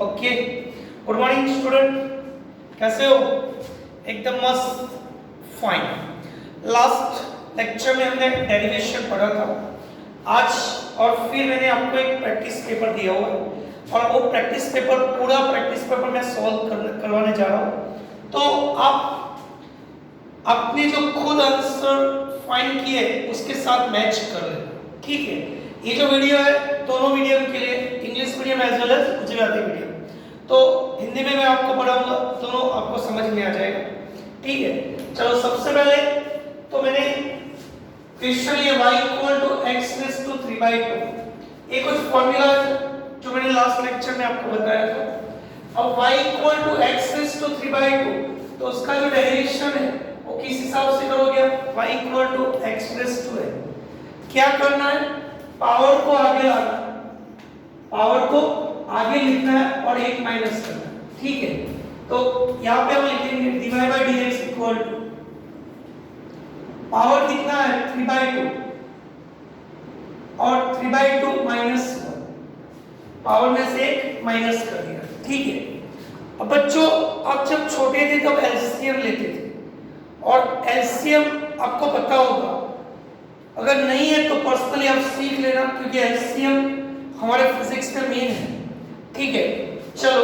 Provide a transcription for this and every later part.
Okay, good morning student, कैसे हो? एकदम मस्त, फाइन। लास्ट लेक्चर में हमने डेरिवेशन पढ़ा था आज, और फिर मैंने आपको एक प्रैक्टिस पेपर दिया हुआ है और वो प्रैक्टिस पेपर, पूरा प्रैक्टिस पेपर मैं सॉल्व करवाने जा रहा हूँ। तो आप अपने जो खुद आंसर फाइंड किए उसके साथ मैच कर लेना, ठीक है? ये जो वीडियो है दोनों मीडियम के लिए, English medium as well as Gujarati medium. तो हिंदी में मैं आपको पढ़ाऊंगा, दोनों आपको समझ में आ जाएगा, ठीक है? चलो सबसे पहले तो मैंने क्वेश्चन ये y equal to x raise to 3/2, ये कुछ फॉर्मूला है जो मैंने लास्ट लेक्चर में आपको बताया था। अब y equal to x raise to 3/2, तो उसका जो डेरिवेशन है वो किस हिसाब से करोगे? y equal to x raise to है। क्या करना है? पावर को आगे लाना, पावर को आगे लिखना है और एक माइनस करना है, ठीक है? तो यहाँ पे हम लिखेंगे dy by dx equal to, power कितना है 3/2 और 3/2 माइनस 1, पावर में से एक माइनस कर दिया, ठीक है? अब बच्चों, आप जब छोटे थे तब एलसीएम लेते थे, और एलसीएम आपको पता होगा, अगर नहीं है तो पर्सनली आप सीख लेना, क्योंकि एलसीएम हमारे फिजिक्स में मेन है, ठीक है? चलो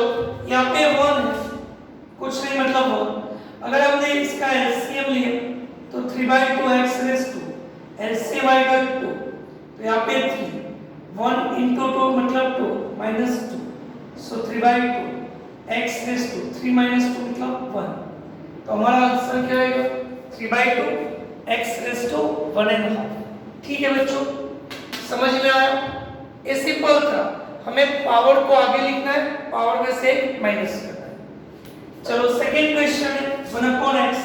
यहाँ पे 1 है, कुछ नहीं मतलब 1। अगर हमने इसका एलसीएम लिया तो 3/2 x रेज़ टू, एलसीएम आएगा 2, तो यहाँ पे 3, 1 into 2 मतलब 2 minus 2, so 3/2 x raise to, 3 minus 2 मतलब 1, तो हमारा आंसर क्या आएगा? 3/2 x रेज़ टू 1.5, ठीक है बच्चों? समझ में आया? ये सिंपल था, हमें पावर को आगे लिखना है, पावर में से माइनस करना है। चलो सेकंड क्वेश्चन है 1/x,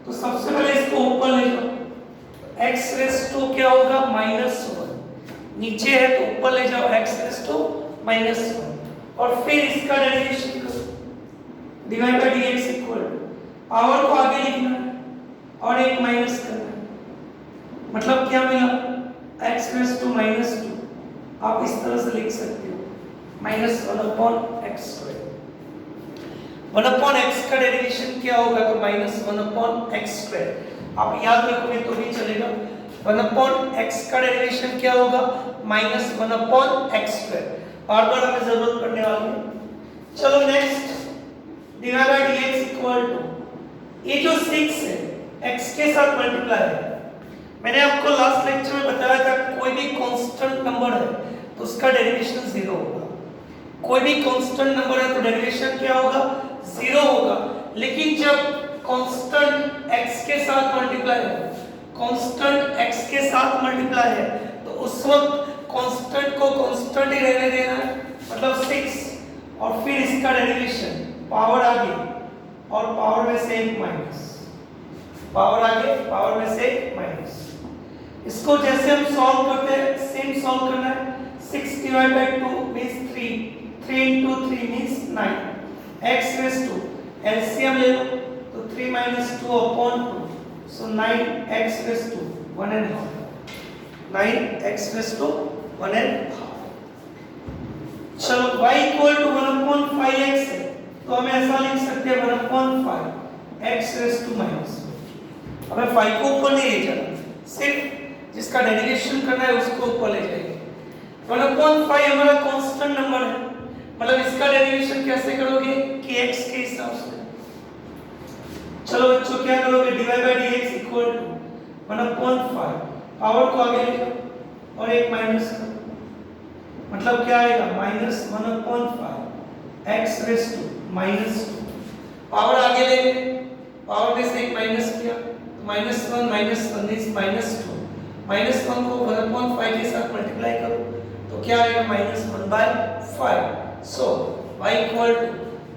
तो सबसे पहले इसको ऊपर ले जाओ, x रेज़ टू क्या होगा? -1, नीचे है तो ऊपर ले जाओ x रेज़ टू -1, और फिर इसका डेरिवेशन करो dy by dx equal to, power को आगे लिखना है और एक माइनस करना है, मतलब क्या मिला? x रेज़ टू -2, आप इस तरह से लिख सकते हो -1/x स्क्वायर। 1/x का डेरिवेशन क्या होगा? तो -1/x स्क्वायर। आप याद रखोगे तो भी चलेगा। 1/x का डेरिवेशन क्या होगा? -1/x square. बार-बार हमें जरूरत पड़ने वाली है। चलो next, dy by dx equal to, ये जो 6 है x के साथ मल्टीप्लाई है। मैंने आपको लास्ट लेक्चर में बताया था, कोई भी कांस्टेंट नंबर है तो उसका डेरिवेशन 0 होगा। कोई भी कांस्टेंट नंबर है तो डेरिवेशन क्या होगा? 0 होगा। लेकिन जब कांस्टेंट x के साथ मल्टीप्लाई है, कांस्टेंट x के साथ मल्टीप्लाई है, तो उस वक्त कांस्टेंट को कांस्टेंट ही रहने देना है, मतलब 6, और फिर इसका डेरिवेशन पावर आगे और पावर में से एक माइनस, पावर आगे पावर में से एक माइनस। इसको जैसे हम सॉल्व करते हैं सेम सॉल्व करना है। 6 divide by 2 means 3, 3 into 3 means 9, x raise to, LCM ले लो तो 3 minus 2 upon 2, so 9x raise to 1.5, 9x raise to 1.5। चलो y इक्वल टू 1/5x है, तो हम ऐसा लिख सकते हैं 1/5 x रेज़ टू -1। हमें 5 को ऊपर नहीं ले जाना, सिर्फ जिसका डेरिवेशन करना है उसको ऊपर ले जाएंगे। 1/5 हमारा कांस्टेंट नंबर है, मतलब इसका डेरिवेशन कैसे करोगे? कि x के हिसाब से। चलो बच्चों क्या करोगे? dy by dx equal to 1/5, power को आगे ले जाओ और एक माइनस करो, मतलब क्या आएगा? -1/5 x रेज़ टू -2, पावर आगे ले गए, पावर में से एक माइनस किया, तो -1 -1 इज -2, -1 को 1/5 के साथ मल्टीप्लाई करो तो क्या आएगा? -1/5। So y equal to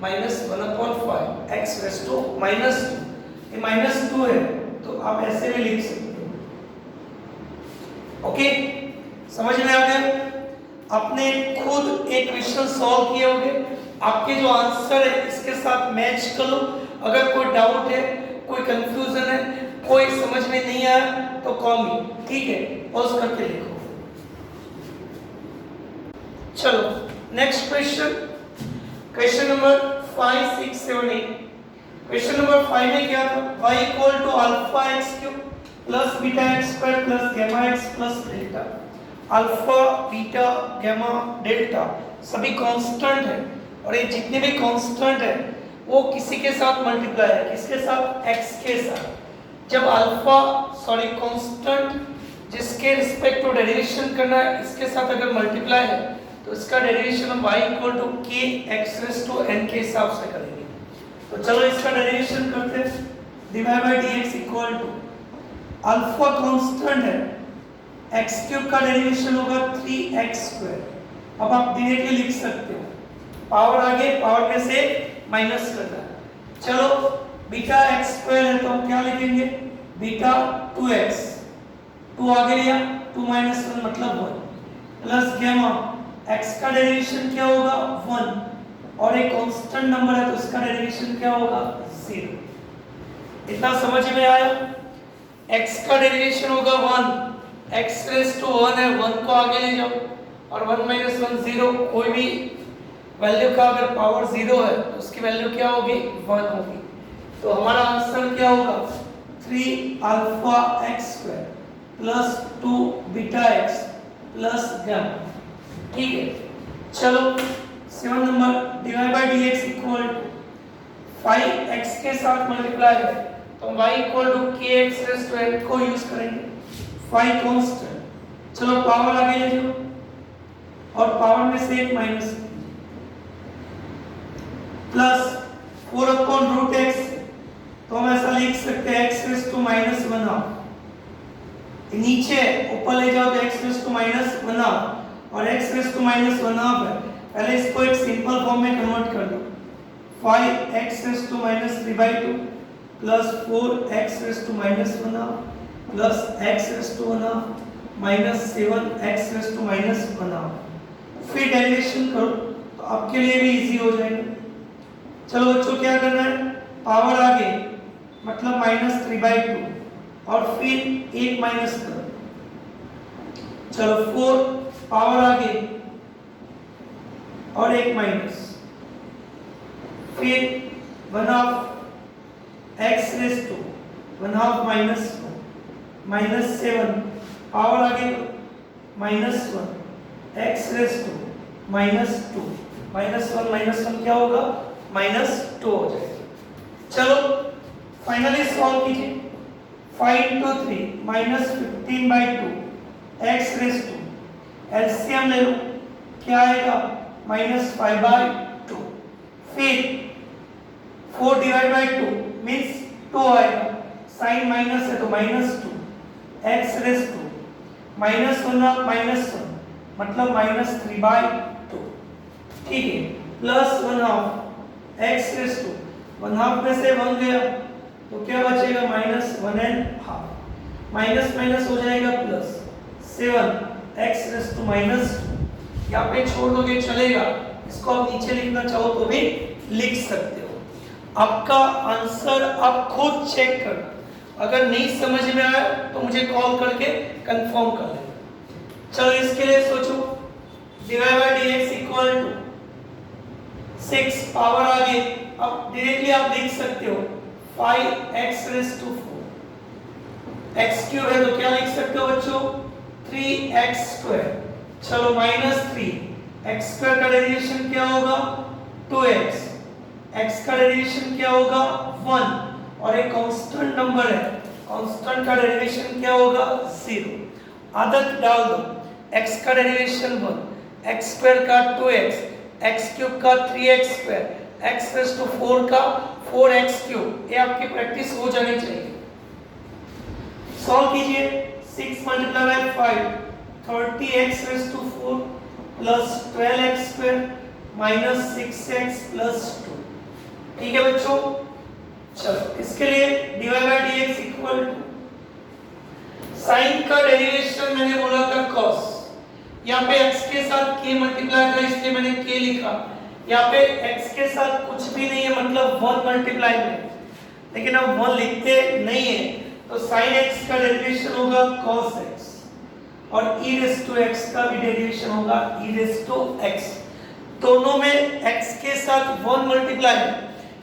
-1/5 x raise to -2, ये -2 है तो आप ऐसे भी लिख सकते हो। ओके, समझ में आ गया? आपने खुद एक क्वेश्चन सॉल्व किए होंगे, आपके जो आंसर है इसके साथ मैच करो। अगर कोई डाउट है, कोई कंफ्यूजन है, कोई समझ में नहीं आया तो कॉल मी, ठीक है? पॉज करके लिखो। चलो next question, question number 5, 6, 7, 8। Question number 5 में क्या था? y equal to alpha x cube plus beta x square plus gamma x plus delta. Alpha, beta, gamma, delta सभी कांस्टेंट है और ये जितने भी कांस्टेंट है वो किसी के साथ मल्टीप्लाई है, किसके साथ? x के साथ। जब अल्फा कांस्टेंट जिसके रिस्पेक्ट टू डेरिवेशन करना है इसके साथ अगर मल्टीप्लाई है तो इसका डेरिवेशन हम y equal to k x raise to n के हिसाब से करेंगे। तो चलो इसका डेरिवेशन करते हैं। dy by dx equal to alpha constant है, x क्यूब का डेरिवेशन होगा 3x स्क्वायर। अब आप डायरेक्टली लिख सकते हो, पावर आगे पावर में से माइनस करना है। चलो बीटा x स्क्वायर है तो हम क्या लिखेंगे? बीटा 2x, 2 आगे लिया, 2 माइनस 1 मतलब 1 प्लस गामा x का डेरिवेशन क्या होगा? 1 और एक कांस्टेंट नंबर है तो इसका डेरिवेशन क्या होगा? 0। इतना समझ में आया? x का डेरिवेशन होगा 1, x रेज़ टू 1 है, 1 को आगे ले जाओ और 1 माइनस 1 0। कोई भी वैल्यू का अगर पावर 0 है तो उसकी वैल्यू क्या होगी? 1 होगी। तो हमारा आंसर क्या होगा? 3 alpha x square plus 2 beta x plus gamma. ठीक है, चलो 7 number dy by dx equal to 5x के साथ मल्टीप्लाई है तो y equal to kx raise to n को यूज करेंगे। 5 कांस्टेंट, चलो पावर आगे ले जाओ और पावर में से एक minus plus 4 upon root x, तो हम ऐसा लिख सकते हैं x रेज़ टू माइनस 1/2। नीचे ऊपर ले जाओ तो x रेज़ टू माइनस 1/2 और x रेज़ टू माइनस 1/2 है। पहले इसको एक सिंपल फॉर्म में कन्वर्ट कर लो। 5x raise to minus 3/2 plus 4x raise to minus 1/2 plus x raise to 1/2 minus 7x raise to minus 1/2। फिर डेरिवेशन करो तो आपके लिए भी इजी हो जाएगा। चलो बच्चों क्या करना है? पावर आगे मतलब माइनस 3/2 और फिर 1 माइनस करो। चलो 4 पावर आगे और 1 माइनस, फिर 1/2 x raise to 1/2 minus 1 minus 7 power आगे minus 1 x raise to minus 2 minus 1 क्या होगा? माइनस 2 हो जाएगा। चलो फाइनली सॉल्व कीजिए। 5 into 3 minus 15/2 x raise to, LCM ले लो, क्या आएगा? माइनस 5/2। फिर 4 डिवाइड बाय 2 मीन्स 2 आएगा, साइन माइनस है तो minus 2 x raise to minus 1 minus 1 मतलब माइनस 3/2। ठीक है, प्लस 1/2 x रेज़ टू 1/2 में से 1 गया तो क्या बचेगा? माइनस 1.5 माइनस माइनस हो जाएगा plus 7x raise to minus 2। यहाँ पे छोड़ दोगे चलेगा, इसको आप नीचे लिखना चाहो तो भी लिख सकते हो। आपका आंसर आप खुद चेक करना, अगर नहीं समझ में आया तो मुझे कॉल करके कंफर्म कर लेना। चलो इसके लिए सोचो। dy by dx equal to 6 power आगे, अब डायरेक्टली आप लिख सकते हो 5x raise to 4। x cube है तो क्या लिख सकते हो बच्चों? 3x square. चलो माइनस 3 x स्क्वायर का डेरिवेशन क्या होगा? 2x, x का डेरिवेशन क्या होगा? 1 और एक कांस्टेंट नंबर है, कांस्टेंट का डेरिवेशन क्या होगा? 0। आदत डाल दो, x का डेरिवेशन 1, x स्क्वायर का 2x, x क्यूब का 3x square, x raise to 4 का 4x क्यूब। ये आपकी प्रैक्टिस हो जानी चाहिए। सॉल्व कीजिए। 6 multiply by 5 30x raise to 4 plus 12x square minus 6x plus 2। ठीक है बच्चों, चलो इसके लिए dy by dx equal to sine का डेरिवेशन मैंने बोला था cos, यहाँ पे x के साथ k मल्टीप्लाई था इसलिए मैंने k लिखा। यहाँ पे x के साथ कुछ भी नहीं है मतलब 1 मल्टीप्लाई में, लेकिन हम 1 लिखते नहीं है तो sin x का डेरिवेशन होगा cos x और e रेज़ टू x का भी डेरिवेशन होगा e रेज़ टू x। दोनों में x के साथ 1 मल्टीप्लाई,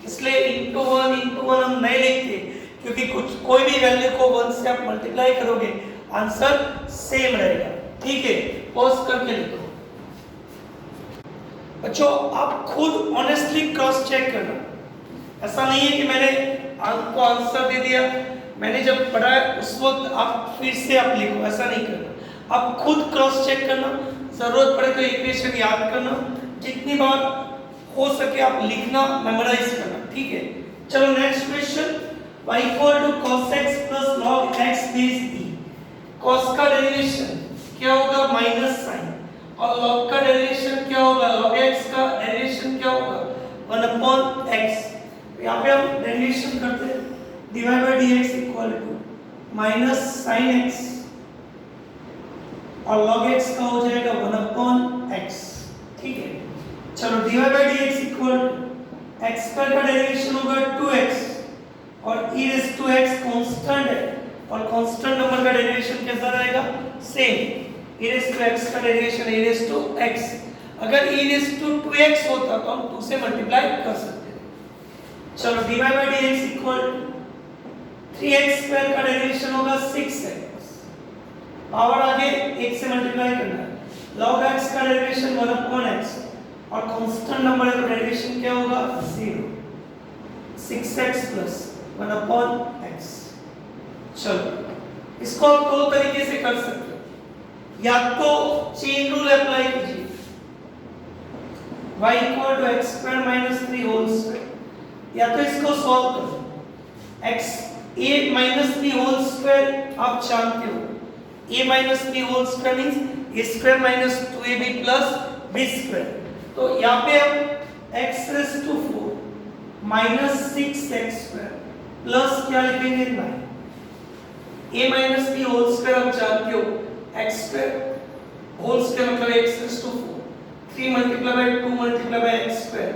इसलिए इंटू वन हम नहीं लिखते, क्योंकि कुछ कोई भी वैल्यू को 1 से आप मल्टीप्लाई करोगे आंसर सेम रहेगा। ठीक है, पॉज करके लिखो। बच्चों आप खुद ऑनेस्टली क्रॉस चेक करना, ऐसा नहीं है कि मैंने आपको आंसर दे दिया, मैंने जब पढ़ा है उस वक्त आप फिर से आप लिखो, ऐसा नहीं करना। आप खुद क्रॉस चेक करना, जरूरत पड़े तो इक्वेशन याद करना, जितनी बार हो सके आप लिखना, मेमोराइज करना। ठीक है, चलो next question. y equal to cos x plus log x base e। cos का डेरिवेशन क्या होगा? माइनस साइन, और log का डेरिवेशन क्या होगा? log x का डेरिवेशन क्या होगा? 1 अपॉन x। यहाँ पे हम डेरिवेशन करते हैं, dy by dx equal to minus sine x और log x का हो जाएगा 1 अपॉन x। ठीक है, चलो dy by dx equal to x square का डेरिवेशन होगा 2x और e raise to x constant है, और कांस्टेंट नंबर का डेरिवेशन कैसा रहेगा? Same. e raise to x का derivation e raise to x। अगर e रेज़ टू 2x होता तो हम 2 से मल्टीप्लाई कर सकते थे। चलो dy by dx equal to 3x square का डेरिवेशन होगा 6x, पावर आगे 1 से मल्टीप्लाई करना है, log x का डेरिवेशन 1 अपॉन x और कांस्टेंट नंबर है तो डेरिवेशन क्या होगा? 0। 6x plus 1 upon x। चलो इसको आप दो तरीके से कर सकते हो, या तो चेन रूल अप्लाई कीजिए, y equal to x square minus 3 whole square, या तो इसको सॉल्व करो। x a minus 3 whole square आप जानते हो, a minus 3 whole square means a square minus 2ab plus b square. तो यहाँ पे हम x raise to 4 minus 6x square plus क्या लिखेंगे? 9। a minus b whole square आप जानते हो, x स्क्वायर होल स्क्वायर मतलब x raise to 4, 3 multiply by 2 multiply by x square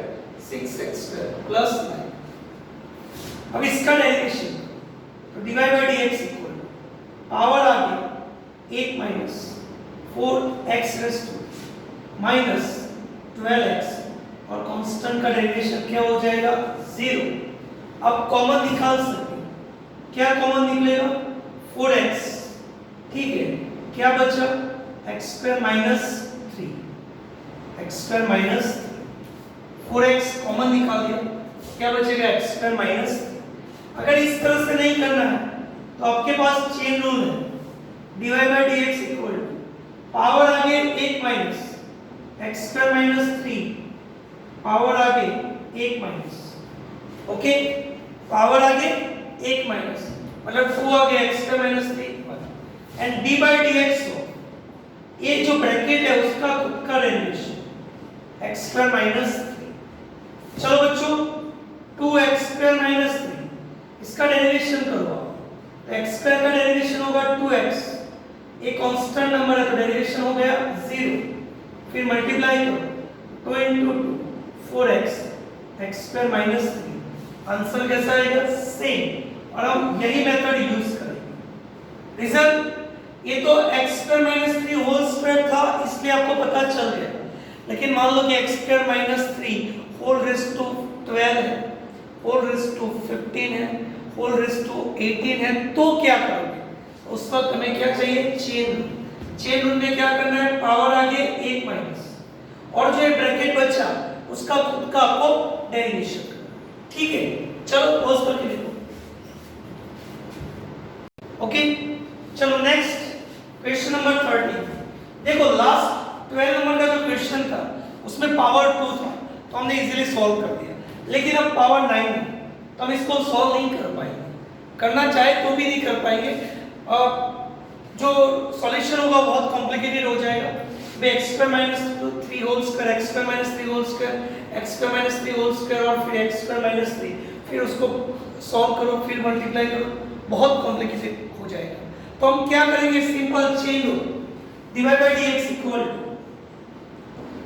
6x square plus 9। अब इसका डेरिवेशन तो dy by dx equal power आ गया 8 minus 4x raise to minus 12x और कांस्टेंट का डेरिवेशन क्या हो जाएगा? 0। अब कॉमन निकाल सकते हैं, क्या कॉमन निकलेगा? 4x। ठीक है, क्या बचा? x square minus 3, x square minus 4x common निकाल दिया, क्या बचेगा? x square minus. अगर इस तरह से नहीं करना है तो आपके पास चेन रूल है, dy by dx equal to power आगे 1 minus x square minus 3 power आगे 1 माइनस, ओके, पावर आगे 1 माइनस मतलब 2 आ गया x square minus 3 and d by dx हो, ये जो ब्रैकेट है उसका खुद का डेरिवेशन x स्क्वायर माइनस 3। चलो बच्चों 2x स्क्वायर माइनस 3 इसका डेरिवेशन करो, तो x स्क्वायर का डेरिवेशन होगा 2x, एक कांस्टेंट नंबर है तो डेरिवेशन हो गया 0, फिर मल्टीप्लाई करो 2 into 2 4x x square minus 3, answer कैसा आएगा? सेम। और हम यही मेथड यूज करेंगे। रिजल्ट ये तो x square minus 3 whole square था इसलिए आपको पता चल गया, लेकिन मान लो कि x square minus 3 whole raise to 12 है, होल रेज़ टू 15 है, होल रेज़ टू 18 है, तो क्या करोगे? उस वक्त हमें क्या चाहिए? Chain rule. चेन रूल में क्या करना है? पावर आगे 1 माइनस और जो ब्रैकेट बचा उसका खुद का आपको डेरिवेशन करना। ठीक है, चलो पॉज करके देखो। ओके, चलो नेक्स्ट क्वेश्चन नंबर 30। देखो लास्ट 12 नंबर का जो क्वेश्चन था उसमें पावर 2 था तो हमने इजीली सॉल्व कर दिया, लेकिन अब पावर 9 है तो हम इसको सॉल्व नहीं कर पाएंगे, करना चाहे तो भी नहीं कर पाएंगे, जो सॉल्यूशन होगा बहुत कॉम्प्लिकेटेड हो जाएगा। x square minus 3 whole square, x square minus 3 whole square, x square minus 3 whole square और फिर x स्क्वायर माइनस 3, फिर उसको सॉल्व करो, फिर मल्टीप्लाई करो, बहुत कॉम्प्लिकेटेड हो जाएगा। तो हम क्या करेंगे? Simple chain rule, dy by dx equal to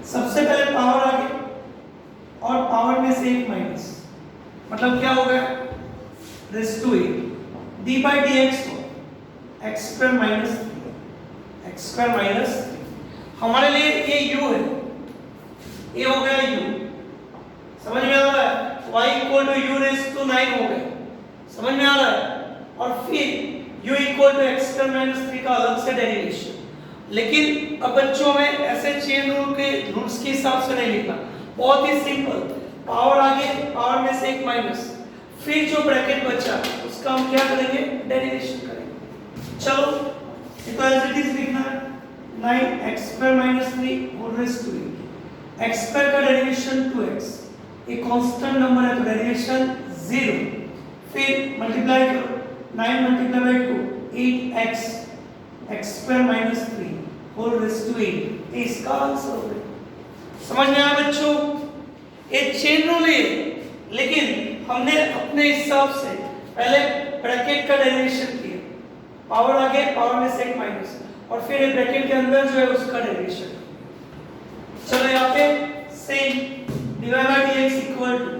सबसे पहले पावर आगे और पावर में से 1 माइनस, मतलब क्या हो गया? Raise to 8 dy by dx हो x square minus 3, x square minus 3, हमारे लिए ये u है, ये हो गया u, समझ में आ रहा है? y equal to u raise to 9 हो गया, समझ में आ रहा है? और फिर u equal to x square minus 3 का अलग से डेरिवेशन। लेकिन अब बच्चों में ऐसे चेन रूल के रूल्स के हिसाब से नहीं लिखना, बहुत ही सिंपल, पावर आगे पावर में से एक माइनस, फिर जो ब्रैकेट बचा उसका हम क्या करेंगे, डेरिवेशन करेंगे। चलो ये तो एज इट इज लिखना है, 9x square minus 3 whole raise to 8, x square का डेरिवेशन 2x, ये कांस्टेंट नंबर है तो डेरिवेशन 0, फिर मल्टीप्लाई करो 9 multiply by 2 8x x square minus 3 whole raise to 8, इसका आंसर हो गया। समझ में आया बच्चों? ये चेन रूल है, लेकिन हमने अपने हिसाब से पहले ब्रैकेट का डेरिवेशन किया, पावर आगे पावर में से एक माइनस, और फिर ये ब्रैकेट के अंदर जो है उसका डेरिवेशन। चलो यहाँ पे same divide by dx equal to,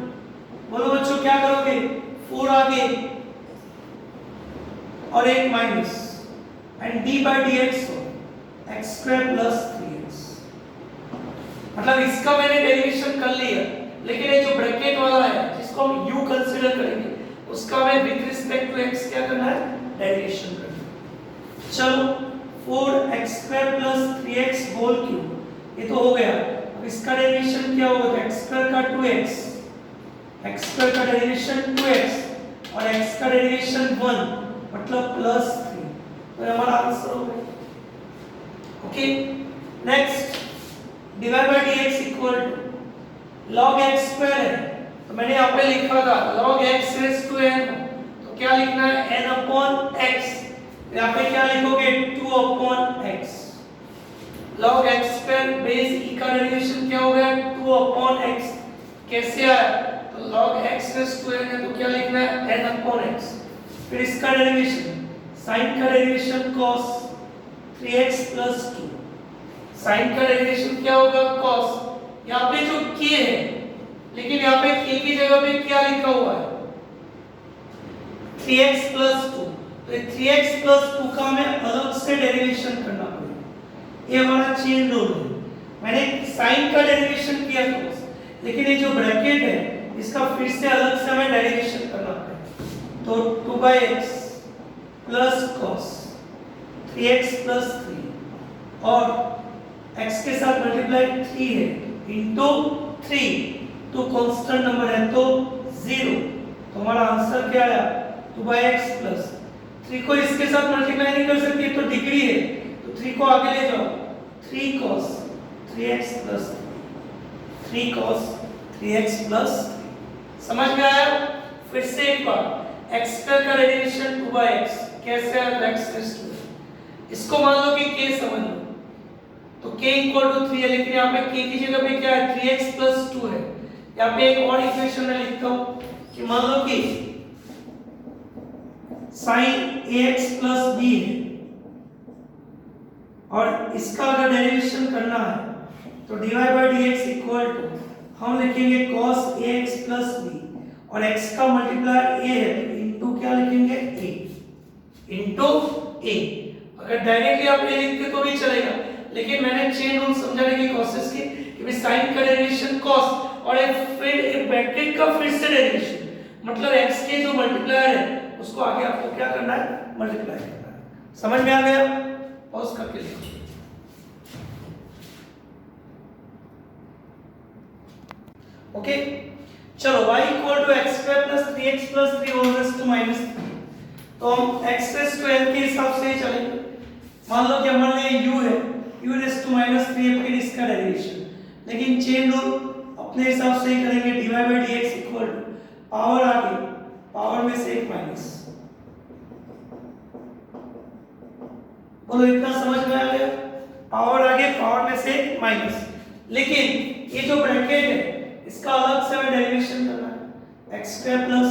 बोलो बच्चों क्या करोगे, 4 आगे और एक minus and d by dx हो x स्क्वायर प्लस 3x, मतलब इसका मैंने डेरिवेशन कर लिया, लेकिन ये जो ब्रैकेट वाला है जिसको हम u कंसीडर करेंगे उसका हमें विद रिस्पेक्ट टू x क्या करना है, डेरिवेशन करना है। चलो 4x square plus 3x whole cube, ये तो हो गया, अब इसका डेरिवेशन क्या होगा, x स्क्वायर का 2x, x स्क्वायर का डेरिवेशन 2x और x का डेरिवेशन 1 मतलब प्लस 3, तो हमारा आंसर हो गया। Okay, next divide by dx equal to log x square है, तो मैंने यहाँ पे लिखा था log x raise to n, तो क्या लिखना है, n अपॉन x, यहाँ पे क्या लिखोगे 2 upon x, log x square base e का डेरिवेशन क्या हो गया 2 अपॉन x, कैसे आया, तो log x raise to n है तो क्या लिखना है n अपॉन x, फिर इसका डेरिवेशन sin का derivation cos 3x plus 2, sin का डेरिवेशन क्या होगा cos, यहाँ पे जो k है, लेकिन यहाँ पे k की जगह पे क्या लिखा हुआ है 3x प्लस 2, तो 3x प्लस 2 का हमें अलग से डेरिवेशन करना पड़ेगा, ये हमारा चेन रूल है। मैंने sin का डेरिवेशन किया cos, लेकिन ये जो ब्रैकेट है इसका फिर से अलग से हमें डेरिवेशन करना पड़ेगा, तो 2/x plus cos 3x plus 3 और x के साथ मल्टीप्लाई 3 है इंटू 3, तो कांस्टेंट नंबर है तो 0, तो हमारा आंसर क्या आया 2/x प्लस 3 को इसके साथ मल्टीप्लाई नहीं कर सकते तो डिग्री है, तो 3 को आगे ले जाओ 3 cos 3x plus 3 cos 3x plus 3, समझ में आया? फिर से एक बार x स्क्वायर का डेरिवेशन 2/x कैसे आया, x रेज़ टू, इसको मान लो कि k समझ लो, तो k इक्वल टू 3 है, लेकिन यहाँ पे k की जगह पे क्या है 3x प्लस 2 है। यहाँ पे एक और इक्वेशन में लिखता हूँ कि मान लो कि sin ax प्लस b है और इसका अगर डेरिवेशन करना है तो dy by dx equal to हम लिखेंगे cos ax प्लस b और x का मल्टीप्लायर a है तो इनटू क्या लिखेंगे a, इनटू a। अगर डायरेक्टली आप a लिखते तो भी चलेगा, लेकिन मैंने चेन रूल समझाने की कोशिश की कि भाई sin का डेरिवेशन cos और फिर एक ब्रैकेट का फिर से डेरिवेशन, मतलब x के जो मल्टीप्लायर है उसको आगे आपको क्या करना है, मल्टीप्लाई करना है। समझ में आ गया? पॉज करके लिखो। ओके, चलो y equal to x square plus 3x plus 3 whole raise to minus 3, तो हम x रेज़ टू n के हिसाब से ही चलेंगे। मान लो कि हमारे लिए u है, u रेज़ टू माइनस 3 है, फिर इसका डेरिवेशन, लेकिन चेन रूल अपने हिसाब से ही करेंगे, dy by dx equal to power आगे पावर में से एक माइनस, बोलो इतना समझ में आ गया, पावर आगे पावर में से एक माइनस, लेकिन ये जो ब्रैकेट है इसका अलग से हमें डेरिवेशन करना है, x square plus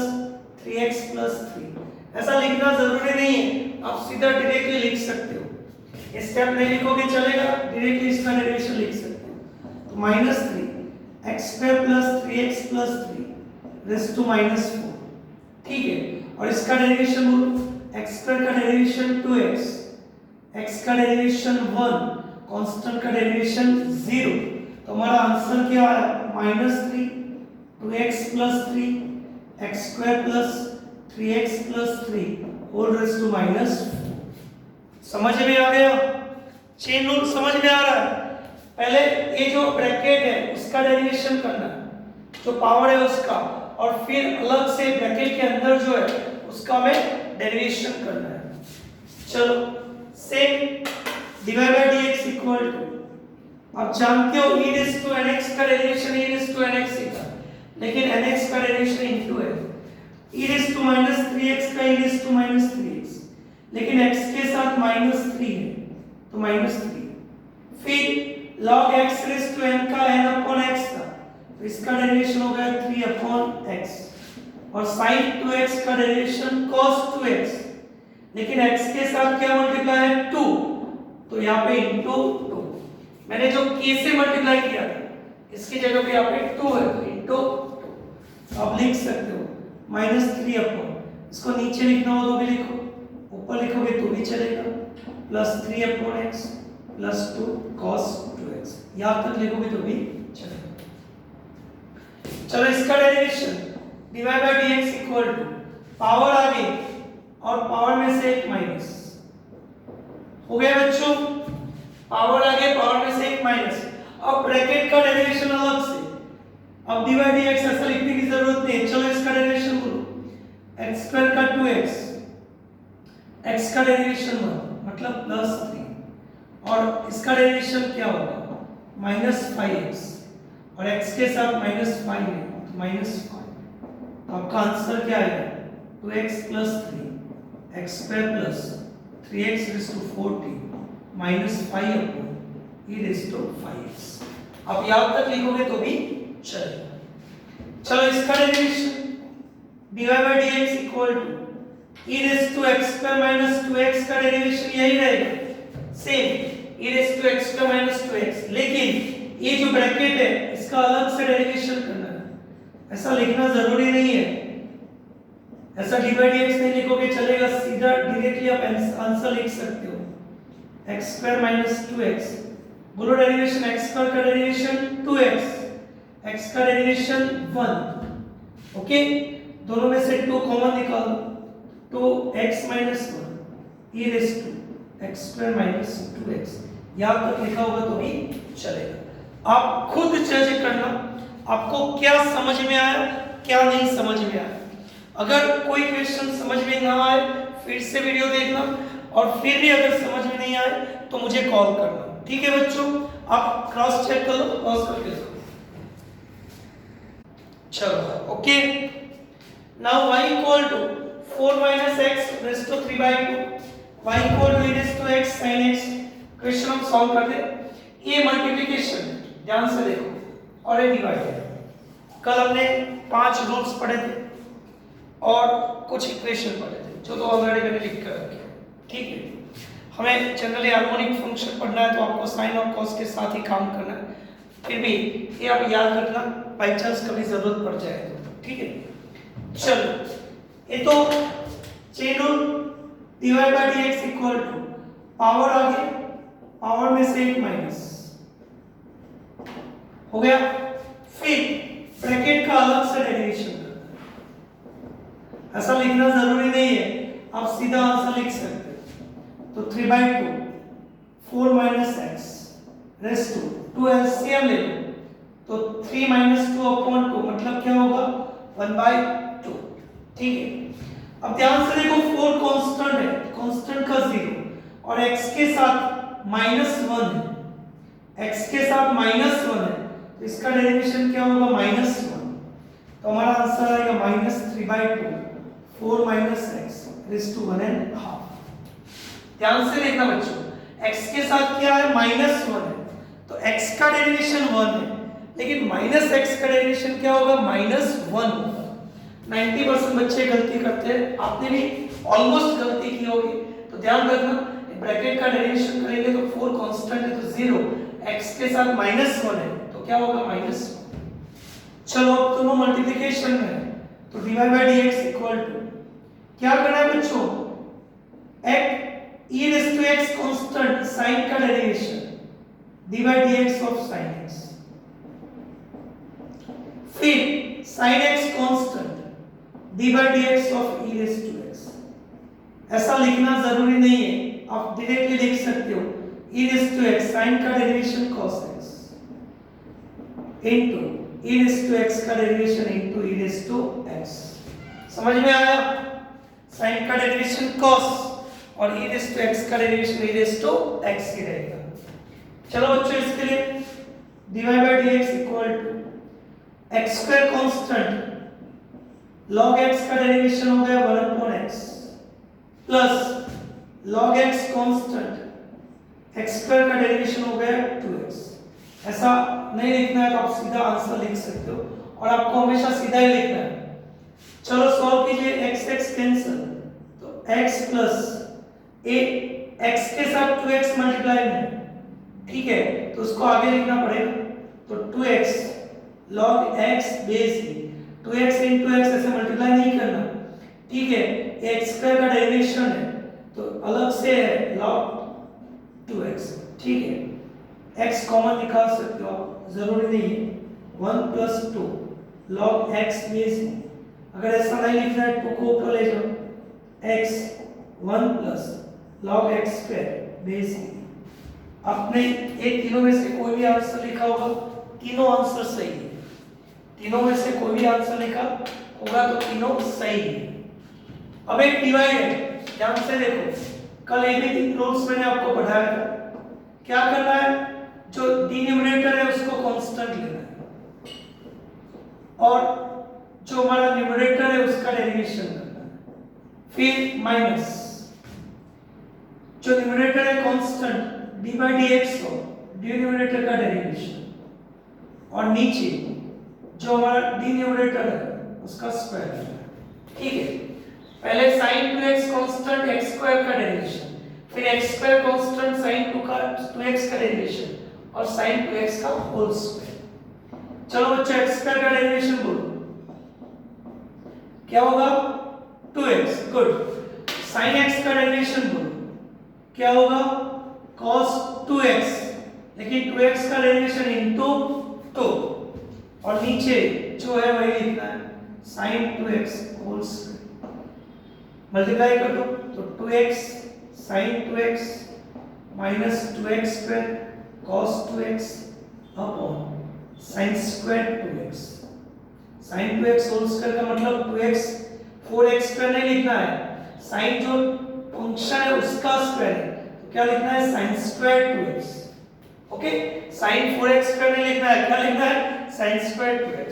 3x plus 3, ऐसा लिखना जरूरी नहीं है, आप सीधा डायरेक्टली लिख सकते हो, ये स्टेप नहीं लिखोगे चलेगा, डायरेक्टली इसका डेरिवेशन लिख सकते हो, तो minus 3 x square plus 3x plus 3 raise to minus 4, ठीक है, और इसका डेरिवेशन बोलो, x स्क्वायर का डेरिवेशन 2x, x का डेरिवेशन 1, कांस्टेंट का डेरिवेशन 0, तो हमारा आंसर क्या आया -3 2x + 3 x² + 3x + 3 whole raise to -4। समझ में आ गया? चेन रूल समझ में आ रहा है? पहले ये जो ब्रैकेट है उसका डेरिवेशन करना है, जो पावर है उसका, और फिर अलग से ब्रैकेट के अंदर जो है उसका हमें डेरिवेशन करना है। चलो सेम dy/dx इक्वल टू, आप जानते हो e⁻nx का डेरिवेशन e⁻nx ही था, लेकिन nx का डेरिवेशन इनटू है, e⁻³ का e⁻³ लेकिन x के साथ -3 है तो -3, फिर log x⁻n का n/x था तो इसका डेरिवेशन हो गया 3/x, और sin 2x का डेरिवेशन cos 2x, लेकिन x के साथ क्या मल्टीप्लाई है 2, तो यहाँ पे इंटू 2। मैंने जो k से मल्टीप्लाई किया था इसकी जगह पे यहाँ पे 2 है तो इंटू 2। आप लिख सकते हो -3/, इसको नीचे लिखना हो तो भी लिखो, ऊपर लिखोगे तो भी चलेगा, +3/x +2 cos 2x, यहाँ तक लिखोगे तो भी चलेगा। चलो इसका derivation dy/dx equal to, power आगे और पावर में से एक माइनस हो गया बच्चों, पावर आगे पावर में से एक माइनस। अब ब्रैकेट का डेरिवेशन अलग से, अब dy/dx ऐसा लिखने की जरूरत नहीं है। चलो इसका डेरिवेशन बोलो, x² का 2x, x का डेरिवेशन 1 मतलब +3, और इसका डेरिवेशन क्या होगा -5x, और x के साथ -5 है तो -5, तो आपका आंसर क्या आएगा 2x + 3 x² + 3x raised to 40 -5 e raised to 5x। आप यहाँ तक लिखोगे तो भी चलेगा। चलो इसका derivation dy/dx equal to e raised to x² - 2x का डेरिवेशन यही रहेगा same, e raised to x² - 2x, लेकिन ये जो ब्रैकेट है इसका अलग से डेरिवेशन करना है। ऐसा लिखना जरूरी नहीं है, ऐसा dy/dx नहीं लिखोगे चलेगा, सीधा डायरेक्टली आप आंसर लिख सकते हो x² - 2x, बोलो डेरिवेशन x² का डेरिवेशन 2x, x का डेरिवेशन 1, ओके, दोनों में से 2 कॉमन निकालो, 2x - 1 e raised to x² - 2x, यहाँ तक लिखा होगा तो भी चलेगा। आप खुद जज करना आपको क्या समझ में आया क्या नहीं समझ में आया। अगर कोई क्वेश्चन समझ में ना आए फिर से वीडियो देखना, और फिर भी अगर समझ में नहीं आए तो मुझे कॉल करना, ठीक है बच्चों? आप क्रॉस चेक कर लो, क्रॉस करके देखो। चलो okay, now y equal to 4 - x raised to 3/2, y equal to e raised to x sin x। Question हम सॉल्व कर दे। ये मल्टीप्लिकेशन ध्यान से देखो और ये डिवाइड है। कल हमने 5 रूल्स पढ़े थे और कुछ इक्वेशन पढ़े थे जो तो ऑलरेडी मैंने लिख कर रखे हैं, ठीक है? हमें जनरली हार्मोनिक फंक्शन पढ़ना है तो आपको साइन और कॉस के साथ ही काम करना है, फिर भी ये आप याद रखना बाई चांस कभी जरूरत पड़ जाए तो, ठीक है? चलो ये तो chain rule dy/dx equal to power आगे पावर में से एक माइनस हो गया, फिर ब्रैकेट का अलग से डेरिवेशन करना है। ऐसा लिखना जरूरी नहीं है, आप सीधा आंसर लिख सकते हो। तो 3/2 4 - x रेज़ टू 2 एलसीएम ले लो तो 3 - 2/2 मतलब क्या होगा 1/2, ठीक है? अब ध्यान से देखो 4 कांस्टेंट है, कांस्टेंट का 0 और x के साथ -1 है, x के साथ -1 है तो इसका डेरिवेशन क्या होगा -1, तो हमारा आंसर आएगा -3/2 4 - x रेज़ टू 1.5। ध्यान से देखना बच्चों, x के साथ क्या है -1 है तो x का डेरिवेशन 1 है, लेकिन -x का डेरिवेशन क्या होगा -1 होगा। 90% बच्चे गलती करते हैं, आपने भी ऑलमोस्ट गलती की होगी, तो ध्यान रखना ब्रैकेट का डेरिवेशन करेंगे तो 4 कांस्टेंट है तो 0, x के साथ -1 है तो क्या होगा -1। चलो अब दोनों मल्टीप्लिकेशन में तो dy/dx इक्वल टू क्या करना है बच्चों, e raised to x constant sin का derivation dy/dx of sin x फिर sin x constant d by dx of e raised to x। ऐसा लिखना जरूरी नहीं है, आप डायरेक्टली लिख सकते हो e raised to x sin का derivation cos x into e raised to x का derivation into e raised to x। समझ में आया? sin का डेरिवेशन cos और e raised to x का derivation e raised to x ही रहेगा। चलो बच्चों इसके लिए dy by dx equal to x square constant log x का डेरिवेशन हो गया 1 upon x plus log x constant x square का डेरिवेशन हो गया 2x। ऐसा नहीं लिखना है तो आप सीधा आंसर लिख सकते हो और आपको हमेशा सीधा ही लिखना है। चलो सॉल्व कीजिए, x x कैंसिल तो x प्लस a x के साथ 2x मल्टीप्लाई में, ठीक है, तो उसको आगे लिखना पड़ेगा तो 2x log x base 2x into x ऐसे मल्टीप्लाई नहीं करना, ठीक है, x स्क्वायर का डेरिवेशन है तो अलग से है log 2x, ठीक है, x कॉमन निकाल सकते हो आप, जरूरी नहीं है 1 plus 2 log x बेस में। अगर ऐसा नहीं लिखना है 2 को ऊपर ले जाओ x 1 plus log x square base में। आपने ये तीनों में से कोई भी आंसर लिखा होगा, तीनों आंसर सही है, तीनों में से कोई भी आंसर लिखा होगा तो तीनों सही है। अब एक डिवाइड है, ध्यान से देखो, कल एबीसी रूल्स मैंने आपको पढ़ाया था। क्या करना है, जो डिनोमिनेटर है उसको कांस्टेंट लेना है और जो हमारा न्यूमरेटर है उसका डेरिवेशन करना है, फिर माइनस जो न्यूमरेटर है कांस्टेंट d by dx हो डिनोमिनेटर का डेरिवेशन और नीचे जो हमारा डिनोमिनेटर है उसका स्क्वायर है, ठीक है। पहले sin 2x constant x square का डेरिवेशन, फिर x square constant sin 2x का डेरिवेशन और sin 2x का होल स्क्वायर। चलो बच्चों x स्क्वायर का डेरिवेशन बोलो, क्या होगा 2x, गुड। sin x का डेरिवेशन बोलो, क्या होगा cos 2x, लेकिन 2x का डेरिवेशन इनटू 2 और नीचे जो है वही लिखना है sin 2x whole square. Multiply कर दो तो 2x sin 2x minus 2x square cos 2x upon sin square 2x। sin 2x whole square का मतलब 2x 4x स्क्वायर नहीं लिखना है, sin जो फंक्शन है उसका स्क्वायर है तो क्या लिखना है sin square 2x, okay. sin 4x square नहीं लिखना है, क्या लिखना है sin स्क्वायर 2x।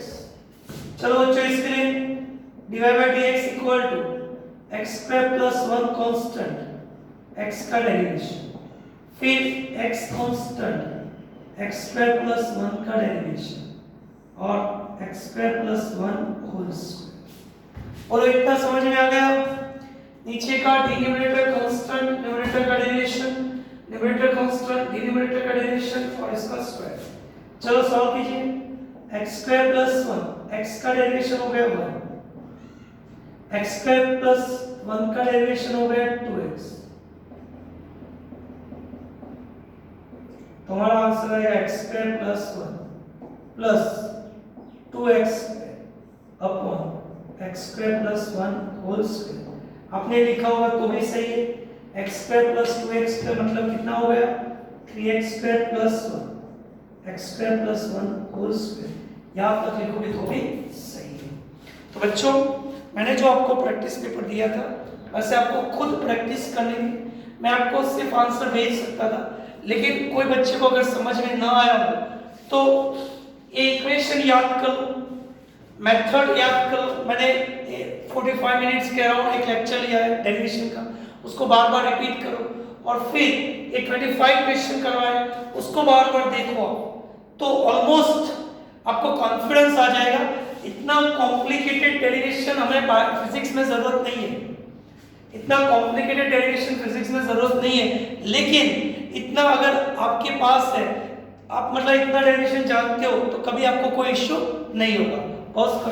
चलो बच्चों इसके लिए dy by dx equal to x square plus 1 constant x का डेरिवेशन, फिर x constant x square plus 1 का डेरिवेशन और x square plus 1 whole square. और इतना समझ में आ गया? नीचे का डिनोमिनेटर कांस्टेंट न्यूमरेटर का डेरिवेशन, न्यूमरेटर कांस्टेंट डिनोमिनेटर का डेरिवेशन और इसका स्क्वायर। चलो सॉल्व कीजिए, x स्क्वायर प्लस 1 x का डेरिवेशन हो गया 1, x स्क्वायर प्लस 1 का डेरिवेशन हो गया 2x, तो हमारा आंसर आएगा x square plus 1 plus 2x upon x square plus 1 whole square. आपने लिखा होगा तो भी सही है, x square plus 2x square मतलब कितना हो गया 3x square plus 1 x square plus 1 whole square. यहाँ तक लिखोगे तो भी सही है। तो बच्चों मैंने जो आपको प्रैक्टिस पेपर दिया था वैसे आपको खुद प्रैक्टिस करनी थी, मैं आपको सिर्फ आंसर भेज सकता था, लेकिन कोई बच्चे को अगर समझ में ना आया हो तो ये इक्वेशन याद कर लो, मेथड याद कर लो। मैंने 45 मिनट्स के अराउंड एक लेक्चर लिया है डेरिवेशन का, उसको बार बार रिपीट करो और फिर ये 25 क्वेश्चन करवाए उसको बार बार देखो आप, तो ऑलमोस्ट आपको कॉन्फिडेंस आ जाएगा। इतना कॉम्प्लिकेटेड डेरिवेशन हमें फिजिक्स में जरूरत नहीं है, इतना कॉम्प्लिकेटेड डेरिवेशन फिजिक्स में जरूरत नहीं है, लेकिन इतना अगर आपके पास है, आप मतलब इतना डेरिवेशन जानते हो तो कभी आपको कोई इश्यू नहीं होगा। बहुत